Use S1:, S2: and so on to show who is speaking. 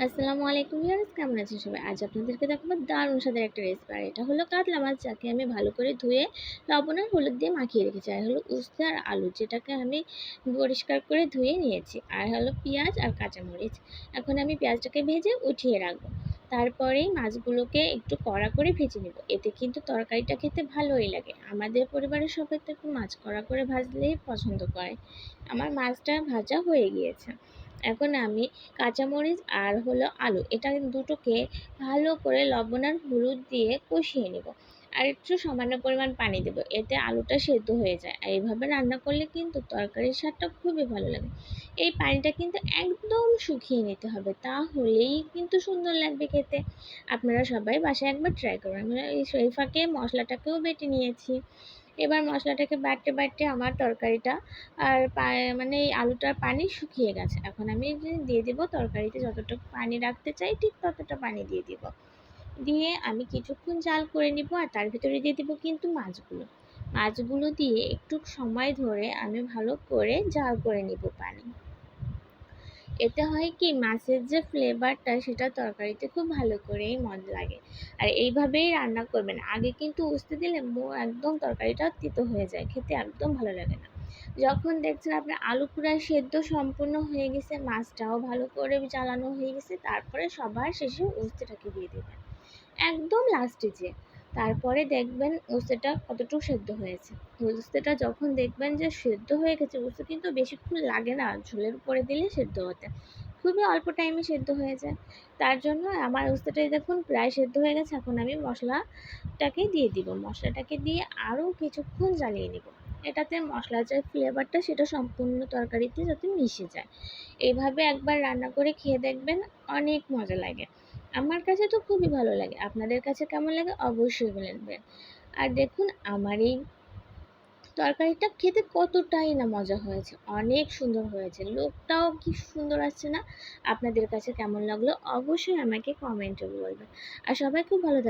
S1: আসসালামু আলাইকুম ভিউয়ার্স, কেমন আছেন সবাই? আজ আপনাদেরকে দেখাবো দারুণ স্বাদের একটা রেসিপি। আর এটা হলো কাতলা মাছ, যাকে আমি ভালো করে ধুয়ে লবণ আর হলুদ দিয়ে মাখিয়ে রেখেছি। আর হলো উস্তা আর আলু, যেটাকে আমি পরিষ্কার করে ধুয়ে নিয়েছি। আর হলো পেঁয়াজ আর কাঁচামরিচ। এখন আমি পেঁয়াজটাকে ভেজে উঠিয়ে রাখবো। তারপরেই মাছগুলোকে একটু কড়া করে ভেজে নেব। এতে কিন্তু তরকারিটা খেতে ভালোই লাগে। আমাদের পরিবারের সবাই তো একটু মাছ কড়া করে ভাজলেই পছন্দ করে। আমার মাছটা ভাজা হয়ে গিয়েছে। এখন আমি কাঁচামরিচ আর হলো আলু, এটা দুটোকে ভালো করে লবণ আর হলুদ দিয়ে কষিয়ে নেব। আর একটু সামান্য পরিমাণ পানি দেব, এতে আলুটা সেদ্ধ হয়ে যায়। আর এইভাবে রান্না করলে কিন্তু তরকারির স্বাদটা খুবই ভালো লাগে। এই পানিটা কিন্তু একদম শুকিয়ে নিতে হবে, তাহলেই কিন্তু সুন্দর লাগবে খেতে। আপনারা সবাই বাসায় একবার ট্রাই করবেন। আমি এই ফাঁকে মশলাটাকেও বেটে নিয়েছি। এবার মশলাটাকে বাটতে বাটতে আমার তরকারিটা আর মানে এই আলুটার পানি শুকিয়ে গেছে। এখন আমি দিয়ে দিব তরকারিতে যতটুকু পানি রাখতে চাই ঠিক ততটা পানি দিয়ে দিব। দিয়ে আমি কিছুক্ষণ জাল করে নিব, আর তার ভিতরে দিয়ে দিব কিন্তু মাছগুলো দিয়ে একটু সময় ধরে আমি ভালো করে জাল করে নিব পানি। এতে হয় কি, মাছের যে ফ্লেভারটা সেটা তরকারিতে খুব ভালো করেই মজা লাগে। আর এইভাবেই রান্না করবেন। আগে কিন্তু উস্তে দিলে একদম তরকারিটা তিতো হয়ে যায়, খেতে একদম ভালো লাগে না। যখন দেখছেন আপনার আলু পুরা সেদ্ধ সম্পূর্ণ হয়ে গেছে, মাছটাও ভালো করে জ্বালানো হয়ে গেছে, তারপরে সবার শেষে উস্তেটাকে দিয়ে দেবেন একদম লাস্টে যেয়ে। তারপরে দেখবেন উস্তেটা কতটুকু সেদ্ধ হয়েছে। উস্তেটা যখন দেখবেন যে সেদ্ধ হয়ে গেছে, উস্তে কিন্তু বেশিক্ষণ লাগে না ঝোলের উপরে দিলে সেদ্ধ হতে, খুবই অল্প টাইমে সেদ্ধ হয়ে যায়। তার জন্য আমার উস্তেটাই দেখুন প্রায় সেদ্ধ হয়ে গেছে। এখন আমি মশলাটাকে দিয়ে দিব, মশলাটাকে দিয়ে আরও কিছুক্ষণ জ্বালিয়ে নিব। এটাতে মশলার যে ফ্লেভারটা সেটা সম্পূর্ণ তরকারিতে যাতে মিশে যায়। এইভাবে একবার রান্না করে খেয়ে দেখবেন, অনেক মজা লাগে। আমার কাছে তো খুবই ভালো লাগে। আপনাদের কাছে কেমন লাগে অবশ্যই বলবেন। আর দেখুন আমার এই তরকারিটা খেতে কতটাই না মজা হয়েছে, অনেক সুন্দর হয়েছে, লোকটাও কি সুন্দর আসছে না? আপনাদের কাছে কেমন লাগলো অবশ্যই আমাকে কমেন্টে বলবেন। আর সবাই খুব ভালো থাকবেন।